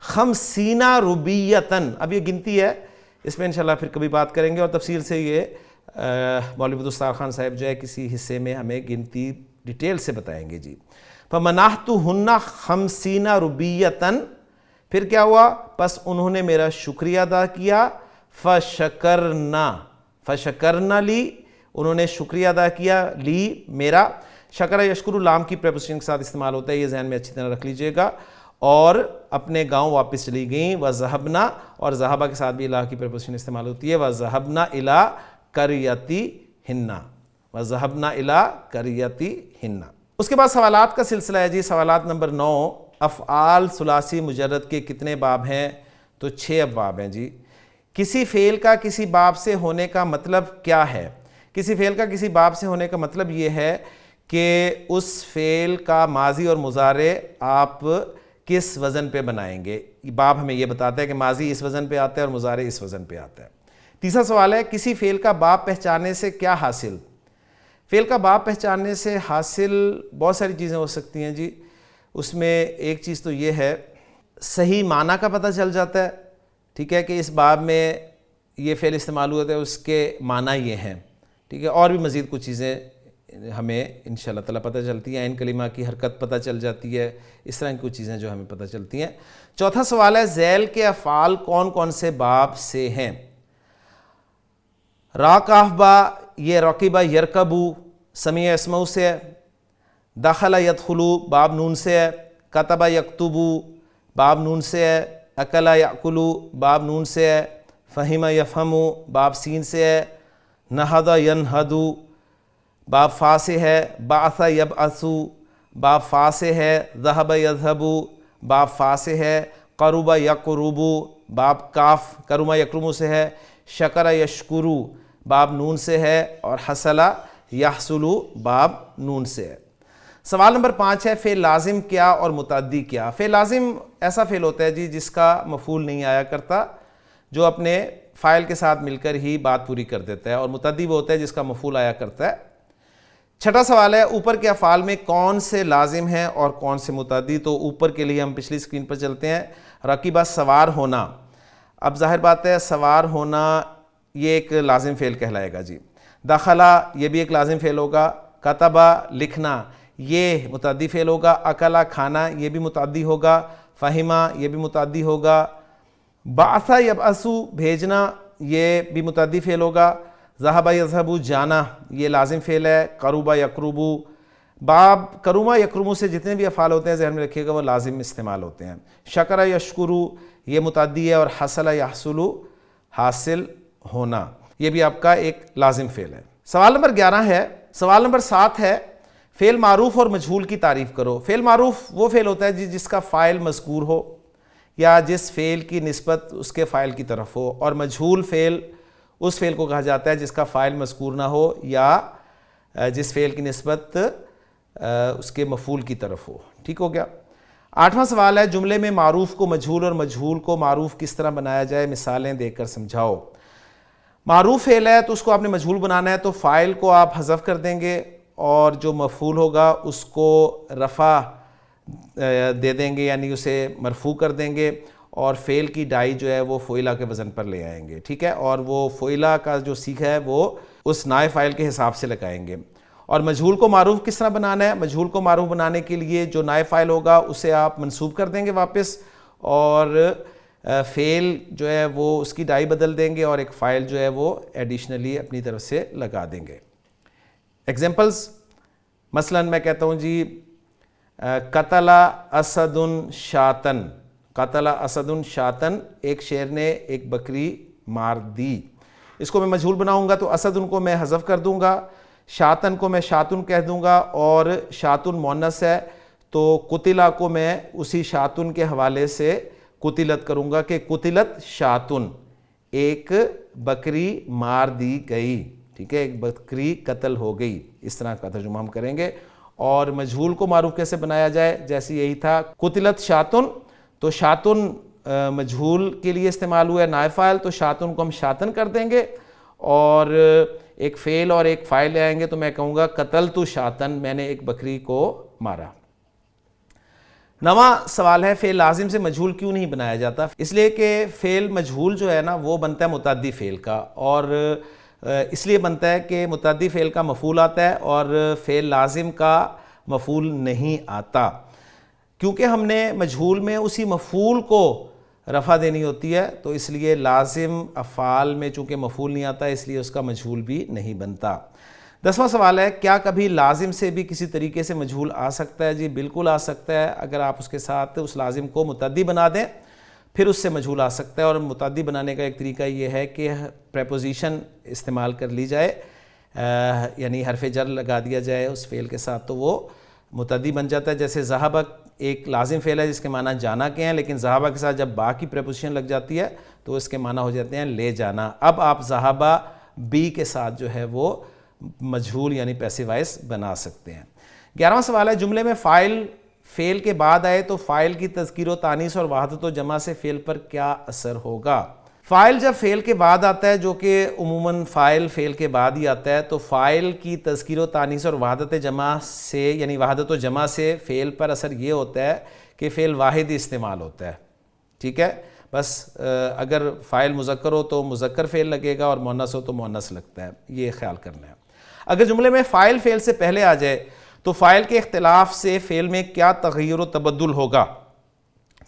Speaker 1: 50 روبیتن. اب یہ گنتی ہے، اس میں انشاءاللہ پھر کبھی بات کریں گے اور تفصیل سے. یہ مولوی بدرستار خان صاحب جو ہے کسی حصے میں ہمیں گنتی ڈیٹیل سے بتائیں گے جی. فمنحتہن 50 روبیتن. پھر کیا ہوا؟ پس انہوں نے میرا شکریہ ادا کیا. فشکرنا لی، انہوں نے شکریہ ادا کیا، لی میرا. شکر یشکر لام کی پریپوزیشن کے ساتھ استعمال ہوتا ہے، یہ ذہن میں اچھی طرح رکھ لیجئے گا. اور اپنے گاؤں واپس چلی گئیں. وذهبنا، اور ذہبہ کے ساتھ بھی الہ کی پریپوزیشن استعمال ہوتی ہے. وذهبنا الى قریتہن، وذهبنا الى قریتہن. اس کے بعد سوالات کا سلسلہ ہے جی. سوالات نمبر 9، افعال ثلاثی مجرد کے کتنے باب ہیں؟ تو 6 ابواب ہیں جی. کسی فعل کا کسی باب سے ہونے کا مطلب کیا ہے؟ کسی فعل کا کسی باب سے ہونے کا مطلب یہ ہے کہ اس فعل کا ماضی اور مضارع آپ کس وزن پہ بنائیں گے. باب ہمیں یہ بتاتا ہے کہ ماضی اس وزن پہ آتا ہے اور مضارع اس وزن پہ آتا ہے. تیسرا سوال ہے کسی فعل کا باب پہچاننے سے کیا حاصل؟ فعل کا باب پہچاننے سے حاصل بہت ساری چیزیں ہو سکتی ہیں جی. اس میں ایک چیز تو یہ ہے صحیح معنی کا پتہ چل جاتا ہے، ٹھیک ہے، کہ اس باب میں یہ فعل استعمال ہوا تھا، اس کے معنی یہ ہیں، ٹھیک ہے. اور بھی مزید کچھ چیزیں ہمیں انشاءاللہ تعالیٰ پتہ چلتی ہیں. عین کلمہ کی حرکت پتہ چل جاتی ہے، اس طرح کی کچھ چیزیں جو ہمیں پتہ چلتی ہیں. چوتھا سوال ہے ذیل کے افعال کون کون سے باب سے ہیں؟ را کاف با، یہ رقیبہ یرکبو سمیع اسمعو سے ہے. دخل یدخلو باب نون سے ہے. کتب یکتبو باب نون سے ہے. اکل یاکلو باب نون سے ہے. فہم یفہمو باب سین سے ہے. نہض ینہضو باب فا سے ہے. بعث یبعثو باب فا سے ہے. ذہب یذہبو باب فا سے ہے. قرب یقربو باب کاف کرم یکرمو سے ہے. شکر یشکرو باب نون سے ہے. اور حصل یحصلو باب نون سے ہے. سوال نمبر 5 ہے فعل لازم کیا اور متعدی کیا؟ فعل لازم ایسا فعل ہوتا ہے جی جس کا مفعول نہیں آیا کرتا، جو اپنے فاعل کے ساتھ مل کر ہی بات پوری کر دیتا ہے. اور متعدی وہ ہوتا ہے جس کا مفعول آیا کرتا ہے. چھٹا سوال ہے اوپر کے افعال میں کون سے لازم ہیں اور کون سے متعدی؟ تو اوپر کے لیے ہم پچھلی اسکرین پر چلتے ہیں. رکیبہ سوار ہونا. اب ظاہر بات ہے سوار ہونا یہ ایک لازم فعل کہلائے گا جی. دخلا یہ بھی ایک لازم فعل ہوگا. کتبہ لکھنا یہ متعدی فعل ہوگا، اکلا کھانا یہ بھی متعدی ہوگا، فہمہ یہ بھی متعدی ہوگا، بعث یبعثو بھیجنا یہ بھی متعدی فعل ہوگا، ذہب یذہب جانا یہ لازم فعل ہے، قرب یقرب، باب کرما یکرمو سے جتنے بھی افعال ہوتے ہیں ذہن میں رکھیے گا وہ لازم استعمال ہوتے ہیں، شکر یشکرو یہ متعدی ہے، اور حصل یحصل حاصل ہونا یہ بھی آپ کا ایک لازم فعل ہے۔ سوال نمبر 11 ہے، سوال نمبر 7 ہے فعل معروف اور مجہول کی تعریف کرو۔ فعل معروف وہ فعل ہوتا ہے جس کا فاعل مذکور ہو یا جس فعل کی نسبت اس کے فاعل کی طرف ہو، اور مجہول فعل اس فعل کو کہا جاتا ہے جس کا فاعل مذکور نہ ہو یا جس فعل کی نسبت اس کے مفعول کی طرف ہو۔ ٹھیک ہو گیا۔ 8واں سوال ہے جملے میں معروف کو مجہول اور مجہول کو معروف کس طرح بنایا جائے، مثالیں دے کر سمجھاؤ۔ معروف فعل ہے تو اس کو آپ نے مجہول بنانا ہے، تو فاعل کو آپ حذف کر دیں گے اور جو مفعول ہوگا اس کو رفع دے دیں گے، یعنی اسے مرفوع کر دیں گے، اور فعل کی ڈائی جو ہے وہ فعلہ کے وزن پر لے آئیں گے۔ ٹھیک ہے، اور وہ فعلہ کا جو سیکھا ہے وہ اس نائب فاعل کے حساب سے لگائیں گے۔ اور مجہول کو معروف کس طرح بنانا ہے، مجہول کو معروف بنانے کے لیے جو نائب فاعل ہوگا اسے آپ منصوب کر دیں گے واپس، اور فعل جو ہے وہ اس کی ڈائی بدل دیں گے، اور ایک فاعل جو ہے وہ ایڈیشنلی اپنی طرف سے لگا دیں گے۔ ایگزامپلز، مثلا میں کہتا ہوں جی قتل اسد شاتن، قتل اسد شاتن ایک شیر نے ایک بکری مار دی، اس کو میں مجہول بناؤں گا تو اسد ان کو میں حذف کر دوں گا، شاتن کو میں شاتن کہہ دوں گا، اور شاتن مونس ہے تو قتلہ کو میں اسی شاتن کے حوالے سے قتلت کروں گا کہ قتلت شاتن، ایک بکری مار دی گئی۔ ٹھیک ہے، ایک بکری قتل ہو گئی، اس طرح کا ترجمہ ہم کریں گے۔ اور مجہول کو معروف کیسے بنایا جائے، جیسے یہی تھا قتلت شاتن، تو شاتن مجہول کے لیے استعمال ہوا ہے نائب فاعل، تو شاتن کو ہم شاتن کر دیں گے، اور ایک فعل اور ایک فاعل لے آئیں گے تو میں کہوں گا قتلت شاتن، میں نے ایک بکری کو مارا۔ 9واں سوال ہے فعل لازم سے مجہول کیوں نہیں بنایا جاتا؟ اس لیے کہ فعل مجہول جو ہے نا وہ بنتا ہے متعدی فعل کا، اور اس لیے بنتا ہے کہ متعدی فعل کا مفعول آتا ہے اور فعل لازم کا مفعول نہیں آتا، کیونکہ ہم نے مجہول میں اسی مفعول کو رفع دینی ہوتی ہے، تو اس لیے لازم افعال میں چونکہ مفعول نہیں آتا اس لیے اس کا مجہول بھی نہیں بنتا۔ 10واں سوال ہے کیا کبھی لازم سے بھی کسی طریقے سے مجہول آ سکتا ہے؟ جی بالکل آ سکتا ہے، اگر آپ اس کے ساتھ اس لازم کو متعدی بنا دیں پھر اس سے مجہول آ سکتا ہے، اور متعدی بنانے کا ایک طریقہ یہ ہے کہ پریپوزیشن استعمال کر لی جائے، یعنی حرف جر لگا دیا جائے اس فعل کے ساتھ تو وہ متعدی بن جاتا ہے۔ جیسے ذہب ایک لازم فعل ہے جس کے معنی جانا کے ہیں، لیکن ذہب کے ساتھ جب با کی پریپوزیشن لگ جاتی ہے تو اس کے معنی ہو جاتے ہیں لے جانا۔ اب آپ ذہب بی کے ساتھ جو ہے وہ مجہول یعنی پیسیو وائس بنا سکتے ہیں۔ 11واں سوال ہے جملے میں فاعل فعل کے بعد آئے تو فاعل کی تذکیر و تانیث اور وحدت و جمع سے فعل پر کیا اثر ہوگا؟ فاعل جب فعل کے بعد آتا ہے، جو کہ عموماً فاعل فعل کے بعد ہی آتا ہے، تو فاعل کی تذکیر و تانیث اور وحدت جمع سے یعنی وحدت و جمع سے فعل پر اثر یہ ہوتا ہے کہ فعل واحد ہی استعمال ہوتا ہے۔ ٹھیک ہے، بس اگر فاعل مذکر ہو تو مذکر فعل لگے گا اور مؤنث ہو تو مؤنث لگتا ہے، یہ خیال کرنا ہے۔ اگر جملے میں فاعل فعل سے پہلے آ جائے تو فاعل کے اختلاف سے فعل میں کیا تغیر و تبدل ہوگا؟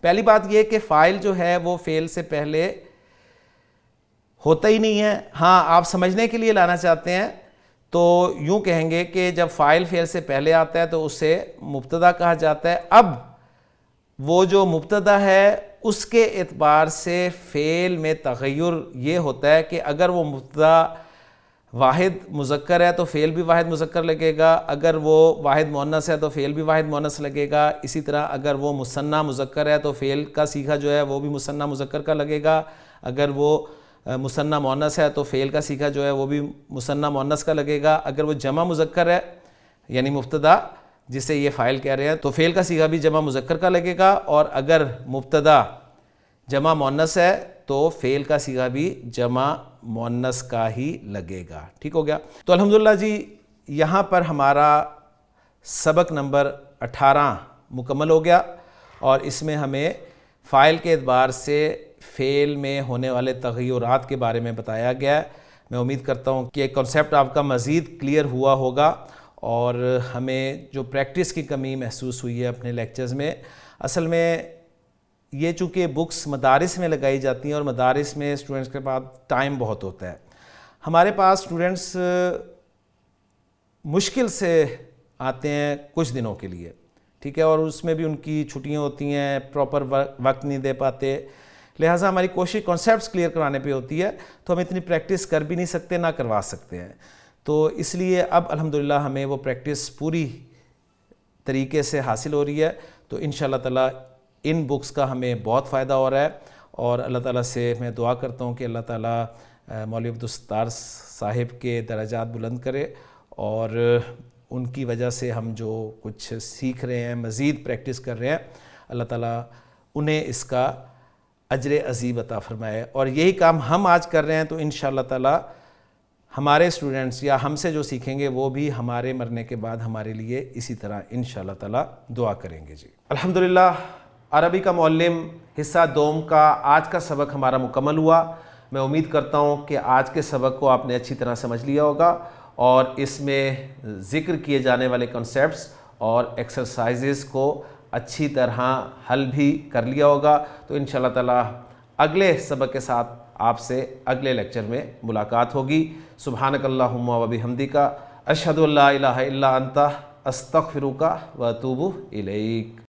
Speaker 1: پہلی بات یہ کہ فاعل جو ہے وہ فعل سے پہلے ہوتا ہی نہیں ہے۔ ہاں، آپ سمجھنے کے لیے لانا چاہتے ہیں تو یوں کہیں گے کہ جب فاعل فعل سے پہلے آتا ہے تو اسے مبتدا کہا جاتا ہے۔ اب وہ جو مبتدا ہے اس کے اعتبار سے فعل میں تغیر یہ ہوتا ہے کہ اگر وہ مبتدا واحد مذکر ہے تو فعل بھی واحد مذکر لگے گا، اگر وہ واحد مؤنث ہے تو فعل بھی واحد مؤنث لگے گا، اسی طرح اگر وہ مثنیٰ مذکر ہے تو فعل کا صیغہ جو ہے وہ بھی مثنیٰ مذکر کا لگے گا، اگر وہ مثنیٰ مؤنث ہے تو فعل کا صیغہ جو ہے وہ بھی مثنیٰ مؤنث کا لگے گا، اگر وہ جمع مذکر ہے یعنی مبتدا جسے یہ فاعل کہہ رہے ہیں تو فعل کا صیغہ بھی جمع مذکر کا لگے گا، اور اگر مبتدا جمع مؤنث ہے تو فعل کا صیغہ بھی جمع مؤنث کا ہی لگے گا۔ ٹھیک ہو گیا؟ تو الحمدللہ جی یہاں پر ہمارا سبق نمبر 18 مکمل ہو گیا، اور اس میں ہمیں فاعل کے اعتبار سے فعل میں ہونے والے تغیرات کے بارے میں بتایا گیا ہے۔ میں امید کرتا ہوں کہ یہ کنسیپٹ آپ کا مزید کلیئر ہوا ہوگا، اور ہمیں جو پریکٹس کی کمی محسوس ہوئی ہے اپنے لیکچرز میں، اصل میں یہ چونکہ بکس مدارس میں لگائی جاتی ہیں اور مدارس میں اسٹوڈنٹس کے پاس ٹائم بہت ہوتا ہے. ہمارے پاس اسٹوڈنٹس مشکل سے آتے ہیں کچھ دنوں کے لیے، ٹھیک ہے، اور اس میں بھی ان کی چھٹیاں ہوتی ہیں، پراپر وقت نہیں دے پاتے، لہٰذا ہماری کوشش کانسیپٹس کلیئر کرانے پہ ہوتی ہے، تو ہم اتنی پریکٹس کر بھی نہیں سکتے، نہ کروا سکتے ہیں. تو اس لیے اب الحمدللہ ہمیں وہ پریکٹس پوری طریقے سے حاصل ہو رہی ہے. تو انشاءاللہ تعالیٰ ان بکس کا ہمیں بہت فائدہ ہو رہا ہے، اور اللہ تعالیٰ سے میں دعا کرتا ہوں کہ اللہ تعالیٰ مولوی عبدالستار صاحب کے درجات بلند کرے، اور ان کی وجہ سے ہم جو کچھ سیکھ رہے ہیں، مزید پریکٹس کر رہے ہیں، اللہ تعالیٰ انہیں اس کا اجر عظیم عطا فرمائے. اور یہی کام ہم آج کر رہے ہیں، تو انشاءاللہ تعالیٰ ہمارے اسٹوڈنٹس یا ہم سے جو سیکھیں گے وہ بھی ہمارے مرنے کے بعد ہمارے لیے اسی طرح انشاءاللہ تعالیٰ دعا کریں گے. جی الحمدللہ، عربی کا معلم حصہ دوم کا آج کا سبق ہمارا مکمل ہوا. میں امید کرتا ہوں کہ آج کے سبق کو آپ نے اچھی طرح سمجھ لیا ہوگا، اور اس میں ذکر کیے جانے والے کنسیپٹس اور ایکسرسائزز کو اچھی طرح حل بھی کر لیا ہوگا. تو انشاءاللہ تعالیٰ اگلے سبق کے ساتھ آپ سے اگلے لیکچر میں ملاقات ہوگی. سبحانک اللہم و بحمدک، اشہد ان لا الہ الا انت، استغفرک و اتوب الیک.